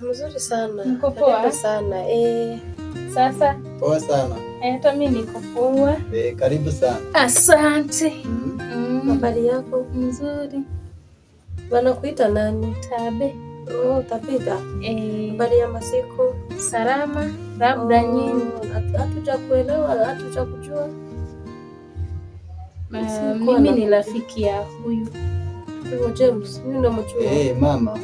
Mzuri sana. Niko poa sana. Sasa poa sana. Hata mimi niko poa. Karibu sana. Asante. Habari yako? Nzuri. Wanakuita nani? Tabe. Tapita. Habari ya masiku? Salama. Labda nyinyi. Hatujakuelewa, hatujakujua. Mimi ni rafiki ya huyu James. Mimi namjua. Mama.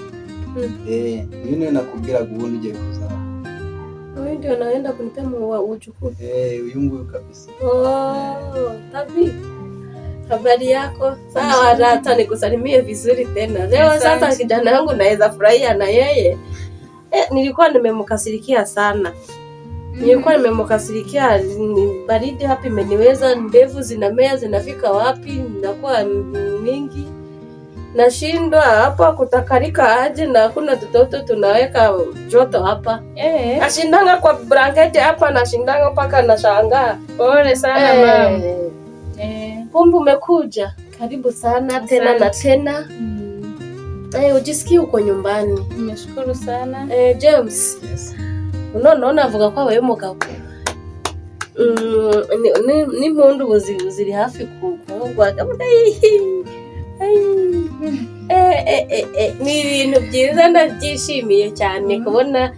Yule nakubwira gubundi je kuza. Wewe ndio naenda kunipea ujukuu. Uyungu kabisa. Tabi. Habari yako? Sawa, hata nikusalimie vizuri tena. Leo sasa kijana wangu naweza furahia na yeye. Nilikuwa nimemkasirikia sana. Baridi hapa imeniweza, ndevu zinamea zinafika wapi, ninakuwa mingi. Nashindwa hapa kutakarika aje na hakuna tutoto tunaweka joto hapa. Nashindanga kwa blanketi hapa, nashindanga mpaka nashangaa. Pole sana mama. Kumbe umekuja. Karibu sana tena na tena. Ujisikie uko nyumbani. Nimeshukuru sana. James. Yes. Unaona avuga ko abaye umugabo. N'impundu ziri hafi kugwa. Ni ibintu byiza ndabyishimiye cyane kubona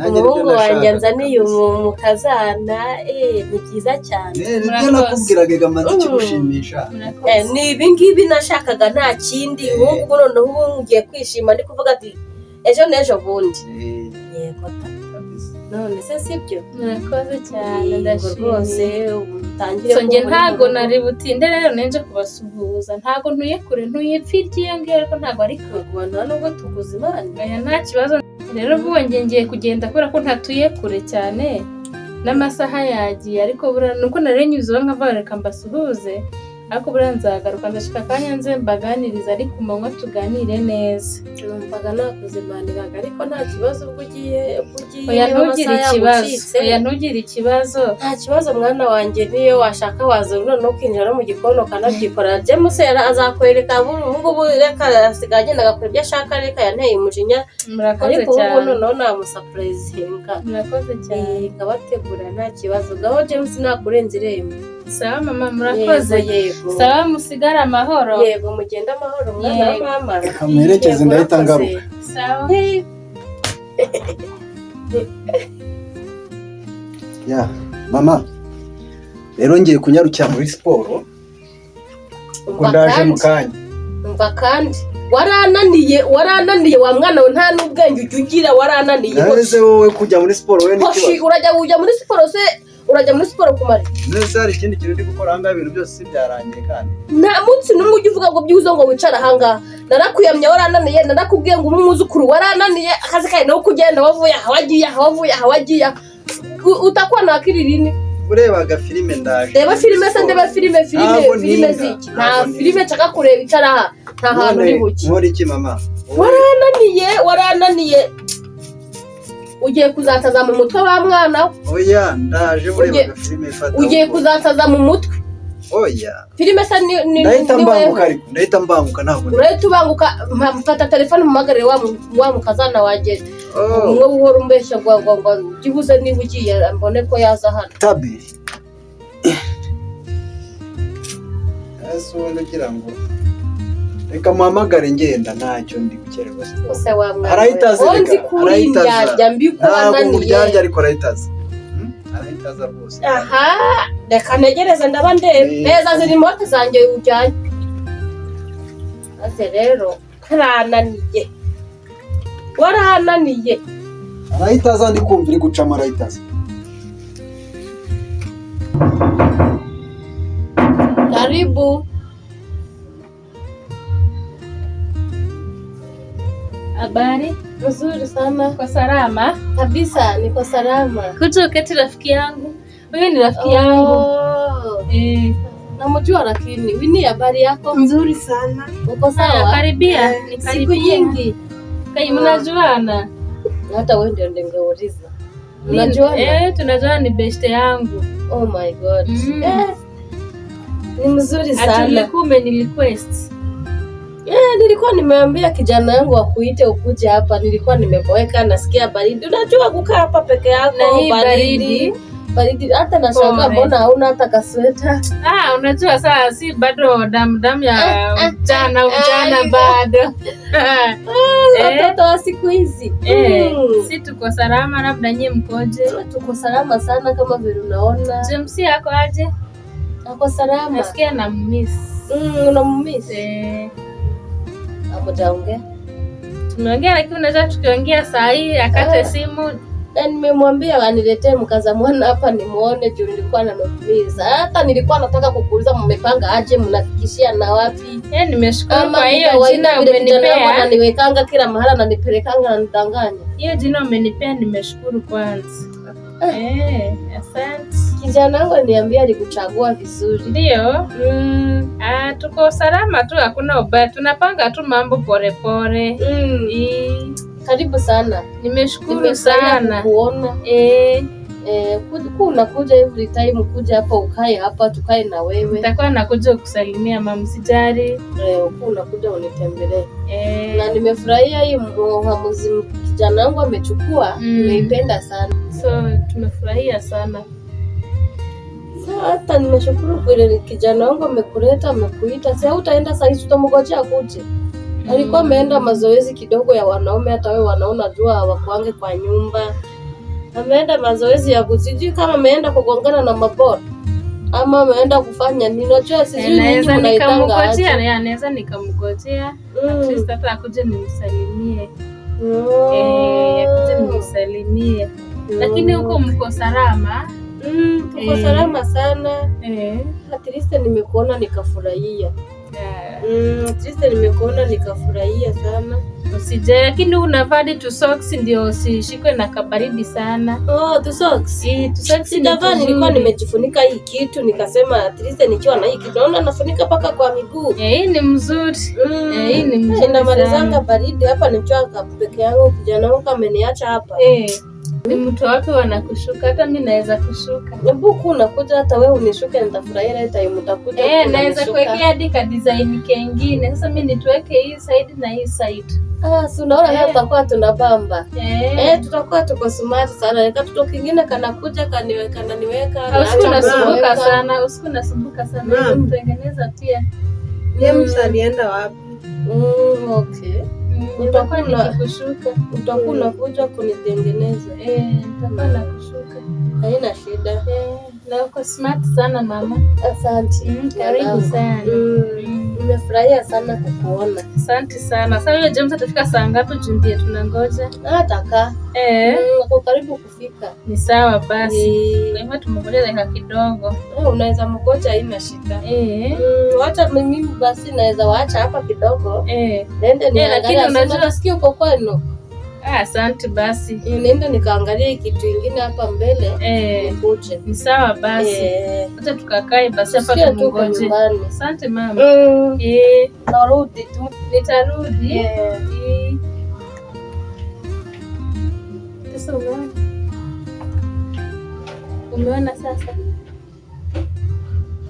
umuhungu wanjye nzaniye umukazana. Ni byiza cyane. Nibyo nakubwiraga gamaze kigushimisha. Ni ibingibi nashakaga nta kindi. Ubu noneho ngiye kwishima ndi kuvuga ati ejo n'ejo bundi. Yego none se sibyo? Murakoze cyane ndashimye rwose. Utangire songe ntago nari butinde rero nenje kubasuhuza. Ntago ntuye kure ntuyipfirye ngere ko ntago ari kubona nubwo tuguze Imana. Aya nta kibazo rero ubonye ngiye kugenda kubera ko ntatuye kure cyane n'amasaha yagiye, ariko bura nuko narenyuze nkava reka mbasuhuze. Ariko buranzagaruka ndashika kanya nze mbaganiriza ari ku manywa tuganire neza. Numvaga nakuzimaniraga ariko nta kibazo ubwo ugiye oya ntugire ikibazo. Nta kibazo mwana wanjye, niyo washaka waza no kwinjira no mu gikoni ukanabyikora. James azakwereka ubu reka asigaye agenda agakora ibyo ashaka, reka yanteye umujinya. Murakoze cyane. Ariko ubu noneho namusurprisinga. Murakoze cyane. Kabategura nta kibazo. Gaho James nakurenza irembo. Sawa mama, murakoze. Yego. Sawa, musigara amahoro. Yego, mugenda amahoro mwana wa mama. Kamerekeze ndahita ngaruka. Sawa. Ya, mama. Rero ngiye kunyarukira muri siporo. Ubwo ndaje mu kanya. Umva kandi warananiye wa mwana we, nta n'ubwenge ugira, warananiye. Naheze wowe kujya muri siporo we n'ikibazo. Urajya muri siporo se? Urajya muri siporo kumara? Nese hari ikindi kintu ndi gukora hanga, ibintu byose byarangiye kandi. Nta munsi n'umwe ujya uvuga ngo byuzo ngo wicara hanga. Narakuyamye warananiye, narakubwiye ngo umwuzukuru warananiye, akazi kawe no kugenda wavuye wagiye. Utakuwa na akili lini? Urebaga filime ndaje. Reba filime se, ndeba filime ziki. Nta filime nshaka kureba, icara nta hantu uri buki. Nkora iki mama? Warananiye. Ugiye kuzataza mu mutwe wa mwana? Oya, ndaje urebaga filime ifata. Ugiye kuzataza mu mutwe? Oya. Filime se ni ndahita mbanguka ntabwo. Urahita ubanguka, mfata telefone mumagarire wa mukazana waje. Umwe uhora umbeshya ngo gibuze niba ugiye mbone ko yaza hano. Tabi. Ubundi ugira ngo reka muhamagare ngenda, ntacyo ndi gukererwa. Ose wa mwana. Arahitaza. Ntabwo muryarya ariko arahitaza. Arahitaza rwose. Aha, reka negereze ndaba ndebe. Neza ziri moto zanjye ujyanye. Ase rero warananiye. Arahitaza ndi kumva iri gucamo arahitaza. Karibu. Habari? Nzuri sana. Kwa salama? Kabisa, niko salama. Kutoka rafiki yangu. Wewe ni rafiki yangu. Namjua lakini Wini, habari yako? Nzuri sana. Uko sawa? Karibia. Ni Siku nyingi. Kai mnajuana? Hata wewe ndio ndengeuliza. Unajuana? Tunajuana, ni best yangu. Oh my god. Ni mzuri sana. Atulikume ni request. Nilikuwa nimeambia kijana yangu akuite ukuje hapa, nilikuwa nimeboeka, nasikia baridi. Unajua kukaa hapa peke yako na hii baridi. Hata nashangaa mbona hauna hata kasweta. Unajua saa si bado damu ya ujana bado. Watoto wa siku hizi. Si tuko salama, labda nyie mkoje? Tuko salama sana kama vile unaona. James yako aje? Ako salama. Nasikia na miss. Unammiss? Hamujaongea? Tumeongea, lakini unaweza tukiongea saa hii akate simu. Nimemwambia aniletee mkaza mwana hapa nimuone juu nilikuwa namimiza. Hata nilikuwa nataka kukuuliza mmepanga aje, mnafikishia na wapi? Nimeshukuru kwa hiyo jina umenipea. Ananiwekanga kila mahali ananipelekanga na nidanganya. Hiyo jina umenipea nimeshukuru kwanza. Asante. Kijana wangu aliniambia alikuchagua vizuri. Ndio. Tuko salama tu, hakuna ubaya. Tunapanga tu mambo pole. Karibu sana. Nimeshukuru sana kuona. Unakuja every time kuja hapa ukae hapa tukae na wewe. Nitakuwa nakuja kusalimia mama, sijari. Unakuja unitembelee. Na nimefurahia hii uamuzi kijana wangu amechukua. Nimeipenda sana. So tumefurahia sana. Hata nimeshukuru kwa ile kijana wangu amekuleta, amekuita. Sasa utaenda saa hizi utamngojea akuje. Alikuwa ameenda mazoezi kidogo ya wanaume, hata wewe wanaona jua hawakuange kwa nyumba. Ameenda mazoezi ya kusijui kama ameenda kugongana na mabora ama ameenda kufanya nini. Unajua sijui nini mnaitanga aje. Anaweza nikamngojea. At least hata akuje nimsalimie. Akuje nimsalimie. Lakini huko mko salama? Tuko salama sana. At least nimekuona nikafurahia. Nimekuona nikafurahia sana. Usije, lakini unavaa tu socks ndio usishikwe na kabaridi sana. Tu socks. Sijavaa, nilikuwa nimejifunika hii kitu nikasema at least nikiwa na hii kitu naona nafunika paka kwa miguu. Hii ni mzuri. Hii ni mzuri. Namalizanga baridi hapa nikiwa peke yangu, kijana wangu ameniacha hapa. Ni mtu wapi wanakushuka? Hata mimi naweza kushuka. Mbuku unakuja hata wewe unishuke, nitafurahia ile time utakuja. Naweza kuwekea hadi ka design kingine. Sasa mimi nituweke hii side na hii side. Si unaona leo tutakuwa tunabamba. Tutakuwa tuko smart sana. Katoto kingine kanakuja kaniweka. Usiku nasumbuka sana. Mtengeneza pia. James alienda wapi? Okay. Utakuwa nikikushuka. Utakuwa unakuja kunitengeneza. Nitakuwa nakushuka. Haina shida. Na uko smart sana mama. Asante. Karibu sana. Nimefurahia sana kukuona. Asante sana. Sasa yule James atafika saa ngapi? Jundie tunangoja. Ataka. Uko karibu kufika. Ni sawa basi. Kwa hivyo tumengoja dakika kidogo. Unaweza mgoja, haina shida. Wacha mimi basi naweza waacha hapa kidogo. Nende niangalie, lakini unasikia uko kwenu. Asante basi. Nenda nikaangalia kitu kingine hapa mbele. Nikuje. Ni sawa basi. Acha tukakae basi hapa tumungoje. Asante mama. Narudi tu. Nitarudi. Sasa umeona sasa?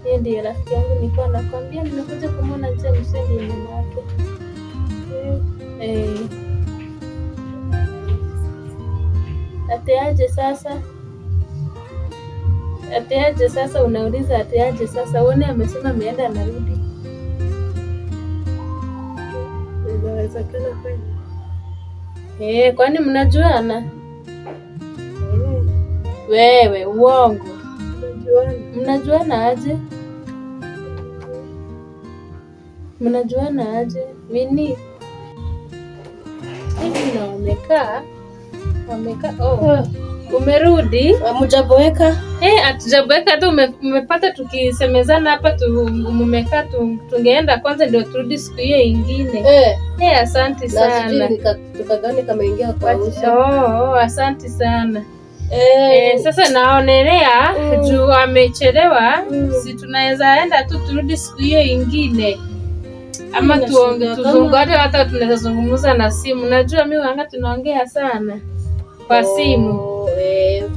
Yeye ndiye rafiki yangu, nilikuwa nakwambia nimekuja kumuona James, ndiye mama yake. Ateaje sasa? Unauliza ateaje sasa? Uone amesema ameenda anarudi. Inawezekana kweli. Kwani mnajuana? Wewe uongo. Mnajuana aje? Mnajuana aje? Mini hivi na wamekaa. Umerudi? Hamjaboeka? Hatujaboeka tu, umepata tukisemezana hapa mmekaa tungeenda kwanza ndio turudi siku hiyo ingine. Asante sana. Tukagani kama ingia kwa uso. Asante sana. Sasa naonelea juu amechelewa, si tunaweza enda tu turudi siku hiyo ingine. Ama tuzungumze, hata tunaweza zungumza na simu. Najua mimi wanga tunaongea sana. Kwa simu.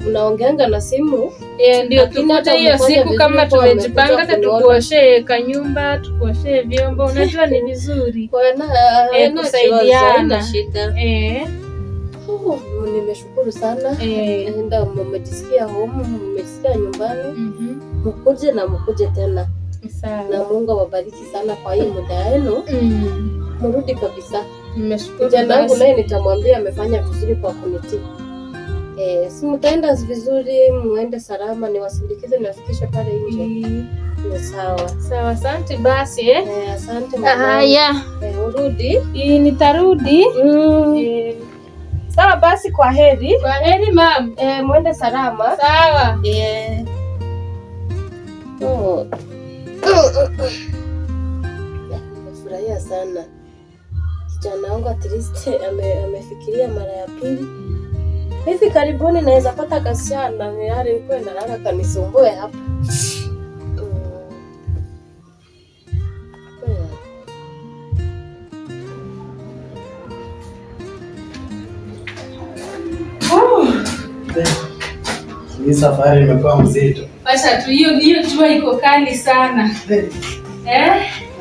Unaongeanga na simu? Ndio tumoja hiyo siku kama tumejipanga hata tukuoshe kanyumba, tukuoshe vyombo. Unajua ni vizuri. Kusaidiana. Nimeshukuru sana. Nenda mmejisikia home, mmesikia nyumbani. Mkuje tena. Sawa. Na Mungu awabariki sana kwa hii muda yenu. Mrudi kabisa. Nimeshukuru. Kijana wangu naye nitamwambia amefanya vizuri kwa kunitii. Si mtaenda vizuri, muende salama, niwasindikize niwafikishe pale nje. Ni sawa. Sawa, asante basi. Asante mama. Haya. Urudi? Nitarudi. Sawa basi, kwa heri. Kwa heri mam. Muende salama. Sawa. Nimefurahia sana. Kijana wangu at least amefikiria mara ya pili. Hivi karibuni naweza pata kasichana yale nilikuwa nalala kanisumbue hapa. Hii safari imekuwa mzito. Acha tu hiyo jua iko kali sana.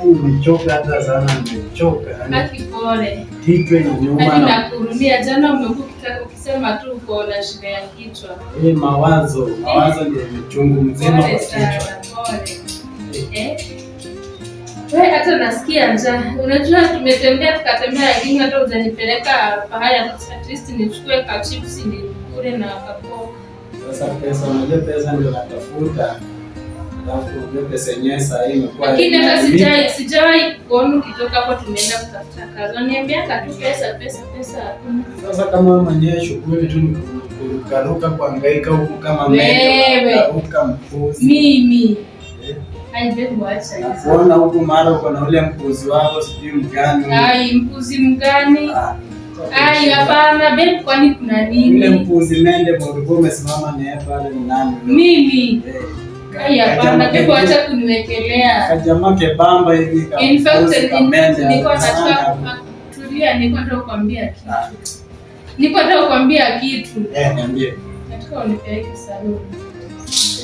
Nimechoka hata sana, nimechoka. Pole. Kichwa inauma. Hadi nakurudia jana umekuwa ukisema tu uko na shida ya kichwa. Mawazo ndio imechungu mzima kwa kichwa. Pole. Wewe hata nasikia njaa. Unajua tukatembea lakini hata hujanipeleka pahali at least nichukue ka chips nikule na kapo. Sasa pesa, unajua pesa ndio natafuta. Alafu ndio pesa yenyewe sasa imekuwa. Lakini hata sijawahi kuona ukitoka hapo tumeenda kutafuta kazi. Niambianga tu pesa. Sasa kama wewe mwenyewe shughuli tu ni kuruka kuhangaika huku kama mimi kuruka mpuzi. Mimi. Haibebu acha hizo. Unaona huku mara uko na ule mpuzi wako sijui mgani. Mpuzi mgani? Hapana babe, kwani kuna nini? Ule mpuzi mende mbona umesimama naye pale ni nani? Mimi. Hapana, babe acha kuniwekelea. Kajamaa kebamba hivi kama. In fact niko nataka tulia, niko nataka kukwambia kitu. Niambie. Nataka unipeleke saluni.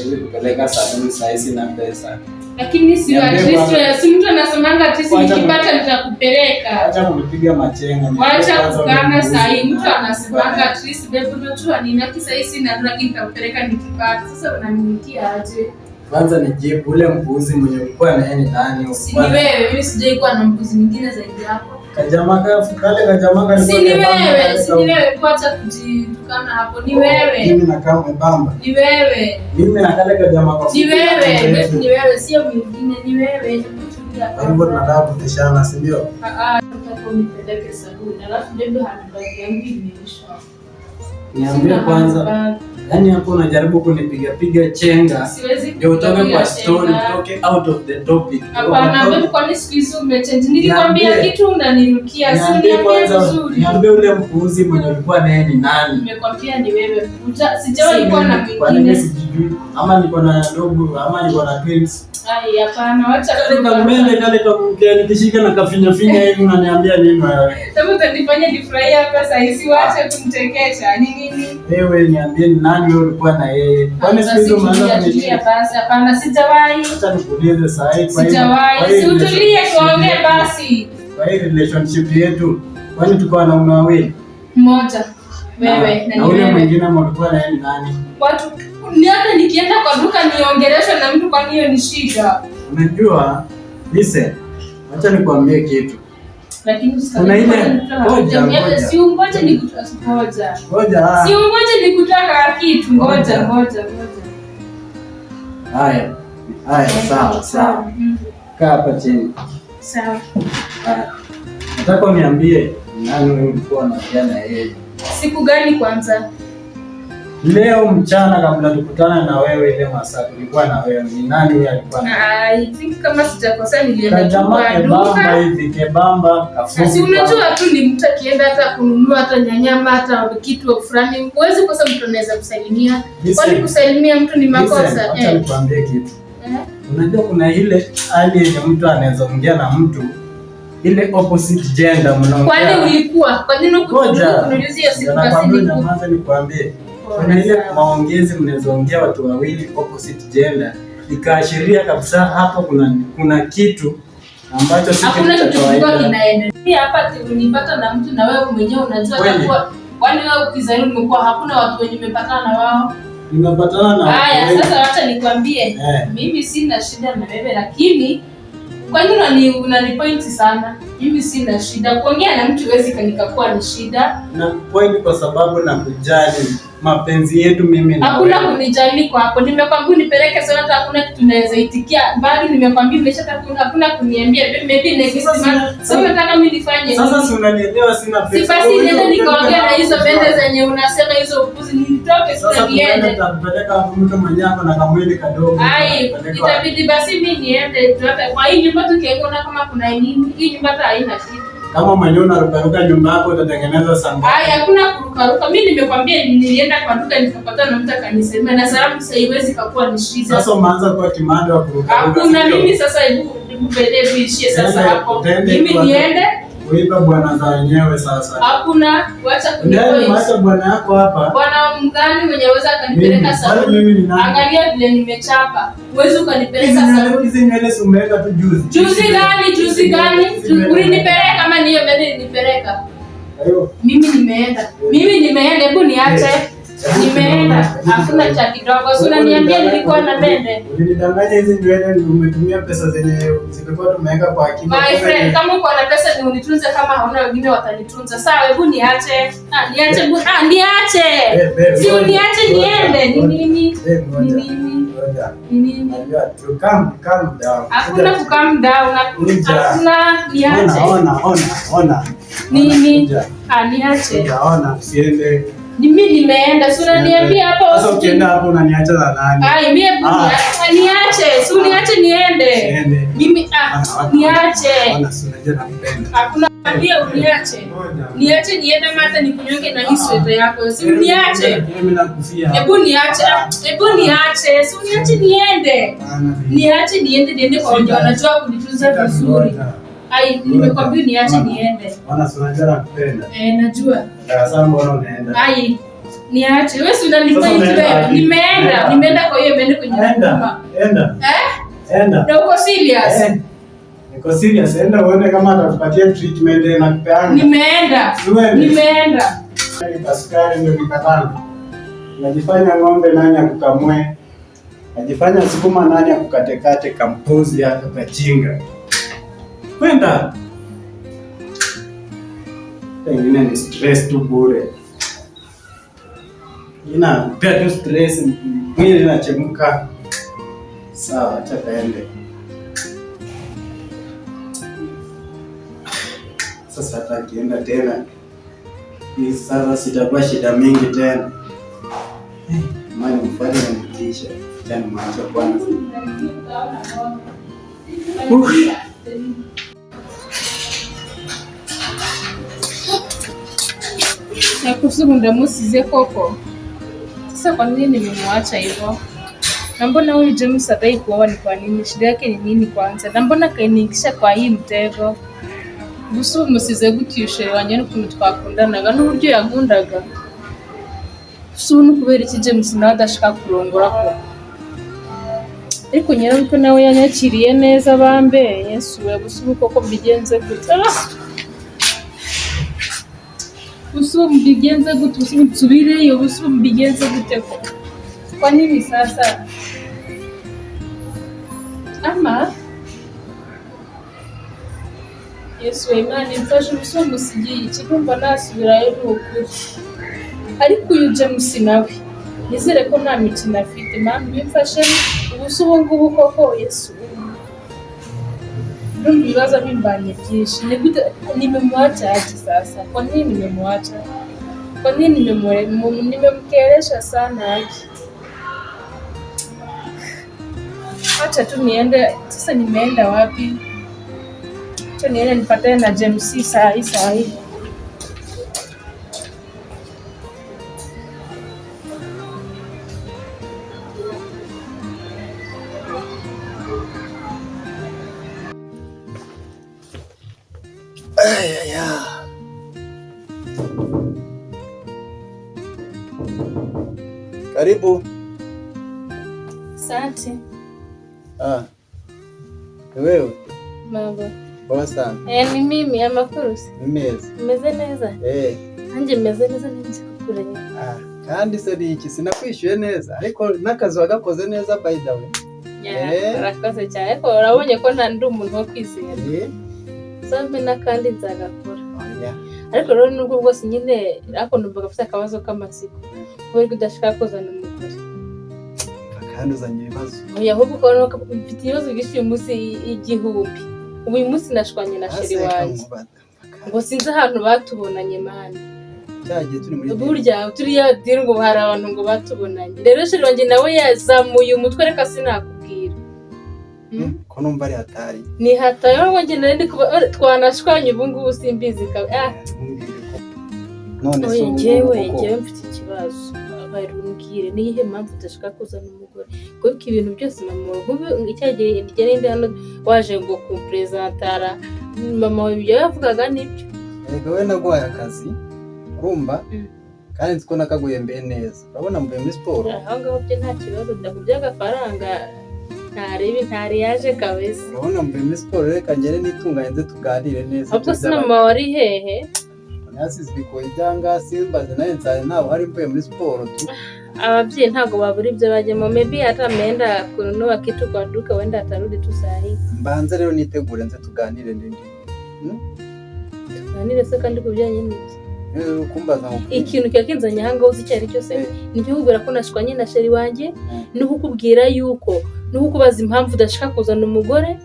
Hivi kupeleka saluni saizi na pesa. Lakini si mtu anasemanga ati nikipata nitakupeleka. Acha kunipiga machenga. Wacha kukana sahi. Mtu anasemanga at least babe unajua nina kisa hisi na lakini nitakupeleka nikipata. Sasa unaninikia aje? Kwanza nijibu ule mpuzi mwenye ulikuwa na yeye ni nani? Si ni wewe, mimi sijai kuwa na mpuzi mwingine zaidi yako. Kajamaa kalikuwa si ni wewe kuacha kujitukana hapo. Ni wewe. Mimi nakaa mwembamba. Ni wewe. Mimi na kale kajamaa kwa. Ni wewe, sio mwingine, ni wewe. Kwa hivyo tunataka kutishana, si ndio? Nataka unipeleke saluni. Alafu ndio handbag yangu imeisha. Niambie kwanza. Yaani hapo unajaribu kunipiga chenga. Ndio utoke kwa story, utoke out of the topic. Hapana, babe, kwani siku hizo umechange? Nilikwambia kitu unanirukia. Si niambie vizuri. Niambie ule mpuuzi mwenye ulikuwa naye ni nani? Nimekwambia ni wewe. Sijawahi kuwa na mwingine. Kwani sijui ama niko na ndugu ama niko na twins. Hapana, wacha kale nikishika na kafinya hivi unaniambia nini wewe? Sasa utanifanya nifurahie hapa sasa hivi, wacha kumtekesha. Ni nini? Wewe niambie ni nani wewe ulikuwa na yeye? Kwani siku hizo umeanza kunishika? Basi hapana, sijawahi. Acha nikuulize sasa hivi kwa hiyo. Sijawahi. Si utulie tuongee basi. Kwa hiyo relationship yetu, kwani tuko wanaume wawili? Mmoja. Wewe na yule mwingine mlikuwa na yeye nani? Watu ni hata nikienda kwa duka niongeleshwe na mtu, kwani hiyo ni shida? Unajua, listen. Acha nikwambie kitu. Lakini kuna ile ngoja. Si ungoje nikutoa ngoja. Ngoja. Si ungoje nikutoa kitu, ngoja. Haya, sawa. Kaa hapa chini. Sawa. Nataka uniambie nani wewe ulikuwa unaongea na yeye? Siku gani kwanza? Leo mchana kabla tukutana na wewe ile masaa tulikuwa na wewe. Ni nani huyo alikuwa? I think kama sijakosea nilienda kwa duka hivi kebamba kafupi. Si unajua tu ni mtu akienda hata kununua hata nyanyama hata kitu fulani. Huwezi kosa mtu anaweza kusalimia. Kwani kusalimia mtu ni makosa? Acha nikwambie kitu. Unajua kuna ile hali yenye mtu anaweza ongea na mtu ile opposite gender mnaongea. Kwani ulikuwa? Kwa nini ukuniulizia siku basi nikuambie? Nikwambie. Kuna ile maongezi mnaweza ongea watu wawili opposite gender. Ikaashiria kabisa hapa kuna kitu ambacho si hakuna kitu kinaendelea hapa. Unipata na mtu na wewe mwenyewe unajua kwa kwani wewe ukizani umekuwa hakuna watu wenye umepatana na wao. Nimepatana na haya. Sasa acha nikwambie, mimi sina shida na wewe, lakini kwa nini unanipoint sana? Mimi sina shida kuongea na mtu, wezi kanikakuwa ni shida. Na point kwa sababu na kujali mapenzi yetu mimi na hakuna kunijali kwa hapo. Nimekwambia nipeleke sana, hata hakuna kitu naweza itikia, bali nimekwambia nimeshata hakuna kuniambia maybe next month. Sasa unataka mimi nifanye nini? Sasa si unanielewa, sina pesa. Si basi nenda nikaongea na hizo pende zenye unasema hizo upuzi, nitoke sasa niende. Sasa nitapeleka mtu manyako na kamwili kadogo. Ai, itabidi basi mimi niende tuape kwa hii nyumba tukiona kama kuna nini. Hii nyumba hata haina kitu. Kama mwenyewe unarukaruka nyumba yako utatengeneza sanga. Hakuna kurukaruka. Mimi nimekwambia nilienda kwa duka nikapata na mtu akanisemea na salamu sasa iwezi kakuwa ni shida. Sasa umeanza kuwa kimando wa kurukaruka. Hakuna mimi sasa hebu bele biishie sasa hapo. Mimi niende kuiba bwana za wenyewe sasa. Hakuna, wacha kunipoint. Ndio maana bwana yako hapa. Bwana mgani mwenye aweza akanipeleka sasa? Mimi ni nani? Angalia vile nimechapa. Uweze ukanipeleka sasa. Hizi nywele si umeweka tu juzi. Juzi gani? Ulinipeleka kama niyo mbele nilipeleka. Mimi nimeenda, hebu niache. Nimeenda. Hakuna cha kidogo. Si unaniambia nilikuwa na mende. Ulinidanganya hizi nywele umetumia pesa zenye zilikuwa tumeweka kwa akiba. My friend, kama uko na pesa ni unitunze, kama hauna wengine watanitunza. Sawa, hebu niache. Niache. Si uniache niende. Ni nini? Calm down. Hakuna ku calm down. Hakuna, niache. Ona. Nini? Niache. Ona, usiende. Mimi nimeenda, si unaniambia hapo. Sasa ukienda hapo unaniacha na nani? Ai, mimi niache, si uniache niende. Mimi niache. Ona, si unajua nakupenda. Hakuna pia uniache. Niache niende hata nikunyonge na hii sweta yako. Si uniache. Mimi nakufia. Hebu niache. Si uniache niende. Niende kwa wenye wanajua kunitunza vizuri. Ai, nimekwambia niache niende. Ona, si unajua nakupenda. Najua. Sasa mbona unaenda? Ai, niache. Wewe si unanipoint wewe. Nimeenda kwa hiyo imeenda kwenye nyumba. Enda. Na uko serious? Niko serious. Enda uone kama atakupatia treatment na kupeana. Nimeenda. Askari ndio nikatana. Najifanya ng'ombe nani akukamwe. Najifanya sukuma nani akukatekate kampuzi hata kajinga. Kwenda. Pengine ni stress tu bure. Pia tu stress, mwili unachemka. Sawa, acha kaende. Sasa hata akienda tena, hii sasa sitakuwa shida mingi tena. Mali mfanye nitisha. Tena mwanzo kwanza. Nakusimu ndamusize koko. Sasa kwa nini nimemwacha hivyo? Na mbona huyu James hataki kuoa ni kwa nini? Shida yake ni nini kwanza? Na mbona kainiingisha kwa hii mtego? Busu musize gutyushe wanyene kuntu twakundanaga n'uburyo yagundaga. Sunu kubera iki James nawe adashaka kurongora ko. Ariko nyiraruko nawe yanyakiriye neza bambe. Yesu we busu koko mbigenze gute? Busu mbigenze gute? Busu nsubireyo, busu mbigenze gute ko? Kwa nini sasa? Ama Yesu Imana imfashe busu musigiye ikigumba nasubirayo n'ukuri. Ariko uyu James nawe nizere ko nta mikino afite, Mana bimfashe ubusu ubu ngubu koko Yesu. Ndio bibaza bimbanye byinshi. Ni gute nimemwacha aje sasa? Kwa nini nimemwacha? Kwa nini nimemkeresha sana aje? Acha tu niende. Sasa nimeenda wapi? Acha niende nipatane na James saa hii. Karibu. Asante. Wewe? Mambo. Poa sana. Ni mimi amakuru. Neza. Umeze neza? Nanjye meze neza nzi kukureba. Kandi se ni iki sinakwishyuye neza ariko n'akazi wagakoze neza by the way. Urakoze cyane ariko urabonye ko nta ndi umuntu wo kwizera. Sabe n'akandi nzagakora. Ariko rero nubwo bwose nyine ariko numvaga afite akabazo k'amatsiko. Kubera udashaka kuzana umugore. Kandi uzanye ibibazo. Oya ahubwo ko mfite ibibazo byinshi uyu munsi igihumbi. Ubu uyu munsi nashwanye na sheri wanjye. Ngo sinzi ahantu batubonanye mana. Cyagiye turi muri burya turiya diri ngo hari abantu ngo batubonanye. Rero sheri wanjye nawe yazamuye umutwe reka sinakubwira. Ko numva ari hatari. Ni hatari ngo njye nari twanashwanye ubu ngubu simbizi ka. None so njyewe mfite ikibazo. Barumbwire nihe mpamvu udashaka kuzana umugore kuko ibintu byose mama nk'ubu icyagiye rigende hano waje ngo kumpresentara mama ibyo yavugaga nibyo. Ego we nagwaye akazi urumva kandi nziko nakaguhembeye neza urabona mvuye muri sport aho ngaho byo nta kibazo ndakubye agafaranga ntari yaje kabisa urabona mvuye muri sport reka ngere nitunganye nze tuganire neza ahubwo sina mama wari hehe nasize bikoye cyangwa simbaze nayo nzane nabo hari mvuye muri sport tu ababyeyi ntago babura ibyo bajyemo maybe hata ameenda kununua kitu kwa duka wenda atarudi tu saa hii mbanze rero nitegure nze tuganire ndindi tuganire se kandi kubijyanye n'iki kumbaza ikintu cyakinzanye hanga uzi cyari cyose nibyo kubera ko nashwanye na sheri wanjye no kukubwira yuko no kukubaza impamvu udashaka kuzana umugore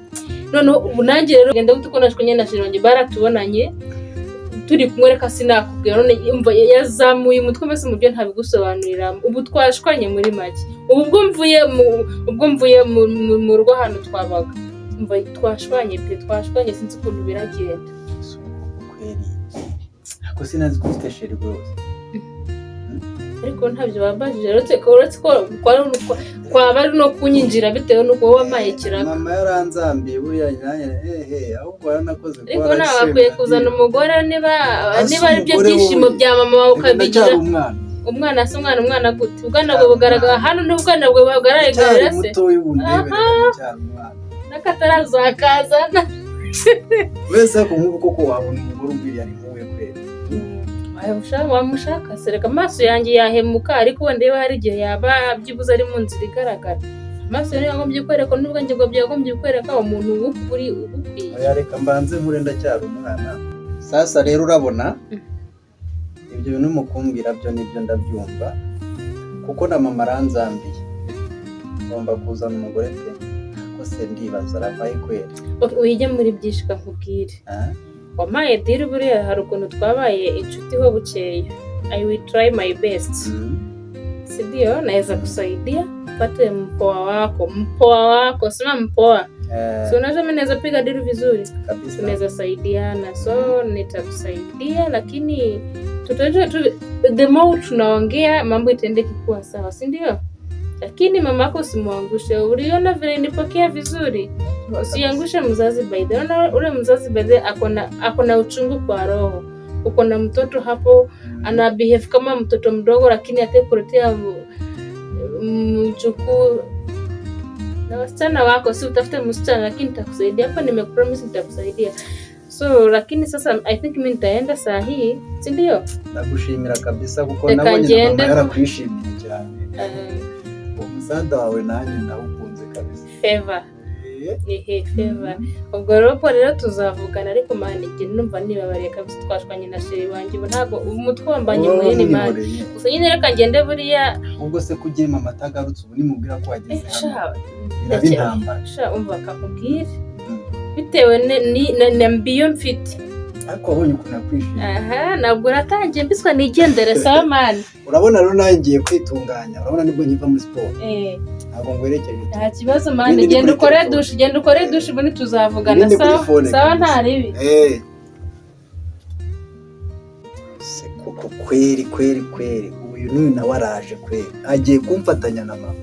none ubu nanjye rero genda gute ko nashwanye na sheri wanjye baratubonanye turi kumwe reka sinakubwira none imva yazamuye umutwe mbese mu byo ntabigusobanurira ubu twashwanye muri make ubwo mvuye mu rugo hano twabaga umva twashwanye sinzi ukuntu biragenda ko sinazi ko ufite sheri rwose ariko ntabyo babajije uretse ko kwaba ari no kunyinjira bitewe n'uko wowe wamaye ikirago mama yaranzambiye buriya nanjye ahubwo yaranakoze ko ariko nawe bakwiye kuzana umugore niba ari byo byishimo bya mama wawe ukabigira umwana se umwana gute ubwana bwe bugaragara hano n'ubwana bwe bugaragara se n'akatarazakazana wese ko nk'ubu koko wabona umugore umbiriye ari muwe kwera wamushaka sereka amaso yanjye yahemuka ariko wenda iyo hari igihe yaba byibuze ari mu nzira igaragara amaso yanjye yagombye kwereka n'ubwenge bwawe byagombye kwereka umuntu uri ukwiye reka mbanze nkure ndacyari umwana sasa rero urabona ibyo bintu mukumbwira byo nibyo ndabyumva kuko na mama aranzambiye ngomba kuzana umugore pe ko se ndibaza aravaye kwera wige muri byinshi kakubwire wamaye diri buriya hari ukuntu twabaye inshuti ho bukeya I will try my best sidio naweza kusaidia pate mpoa wako sema mpoa so unaweza mnaweza piga diri vizuri kabisa tunaweza saidiana so nitakusaidia lakini tutajua tu the more tunaongea mambo itaendeka kuwa sawa si ndio lakini mamako usimwangushe uliona vile nilipokea vizuri usiangushe mzazi by the way ule mzazi by the akona uchungu kwa roho uko na mtoto hapo ana behave kama mtoto mdogo lakini atakuletea mchukuu na wasichana wako si utafute msichana lakini nitakusaidia hapa nimekupromise nitakusaidia so lakini sasa I think mimi nitaenda saa hii si ndio nakushimira kabisa kuko nabonye mama yarakwishimiye cyane umusada wawe nanjye nawukunze kabisa favor favor ubwo rero tuzavugana ariko mani njye numva nibabariye kabisa twashwanye na sheri wanjye ntago umutwe wambanye munini mani gusa nyine reka ngende buriya ubwo se kugiye mama tagarutse ubu nimubwira ko wageze hano birabintambara umva kakubwire bitewe na mbiyo mfite ariko wabonye ukuntu nakwishimiye nabwo natangiye mbiswa nigendere sawa mani urabona rero nawe ngiye kwitunganya urabona nibwo nkiva muri sport ntabwo ngwerekeje nta kibazo mani genda ukore dushe ubundi tuzavugana sawa nta ribi se koko kweri uyu n'uyu nawe araje kweri agiye kumfatanya na mama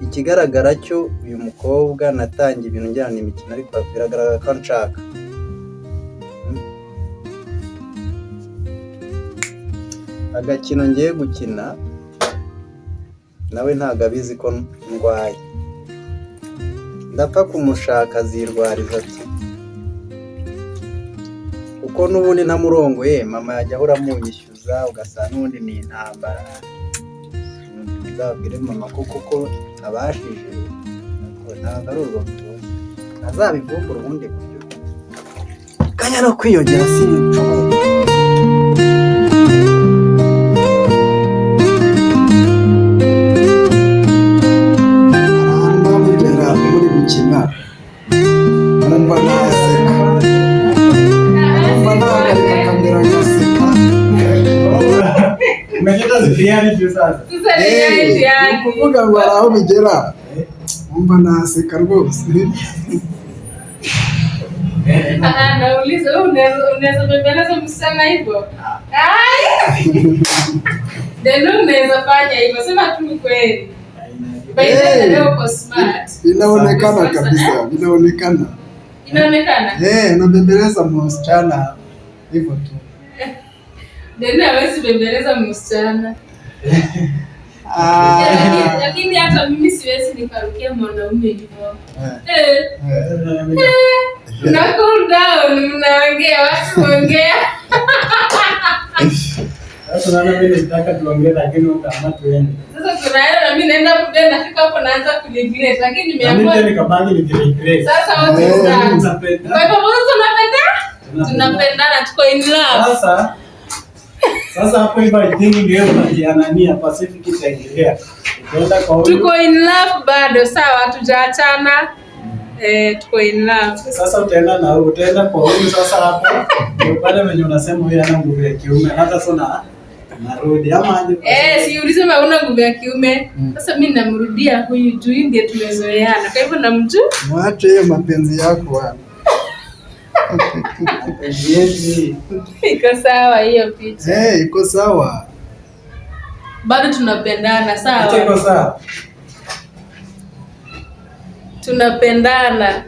ikigaragara cyo uyu mukobwa natangiye ibintu njyana imikino ariko biragaragara ko nshaka agakino ngiye gukina nawe ntabwo abizi ko ndwaye, ndapfa kumushaka azirwariza ati kuko n'ubundi ntamurongoye mama yajya ahora amunyishyuza ugasanga n'ubundi ni intambara. Nzabwire mama kuko abashije ntabwo ari urwo mvuze, azabivumbura ubundi buryo kanya no kwiyongera sinshobora. Muri gukina numva naseka, numva nahagarika kamera ngaseka. Ni ukuvuga ngo hari aho bigera numva naseka rwose. Nauliza unaweza bembeleza msichana hivyo? Ndio unaweza fanya hivyo, sema tu kweli. Inaonekana kabisa, inaonekana. Inaonekana? Nabembeleza msichana hivyo tu. Ndio hawezi bembeleza msichana. Lakini hata mimi siwezi nikarukia mwanaume hivyo. Na cool down, mnaongea watu ongea. Sasa mimi nataka tuongee lakini kama tuende. Sasa tunaenda na mimi naenda kule nafika hapo naanza kuregret lakini nimeamua. Mimi nikabaki nikiregret. Sasa wote tunapenda. Kwa hivyo tunapendana, tuko in love. Sasa hapo hivyo I think ndio tunajianania Pacific itaendelea. Tuko in love bado, sawa, hatujaachana. Tuko in love. Sasa utaenda kwa huyu sasa hapo. Ndio pale wenye unasema huyu ana nguvu ya kiume. Hata sona narudi ama aje? Si ulisema huna nguvu ya kiume. Sasa mimi namrudia huyu juu ndiye tumezoeana. Kwa hivyo namjua. Mwache hiyo mapenzi yako bwana. Iko sawa hiyo picha. Iko sawa. Bado tunapendana, sawa? Iko sawa. Tunapendana.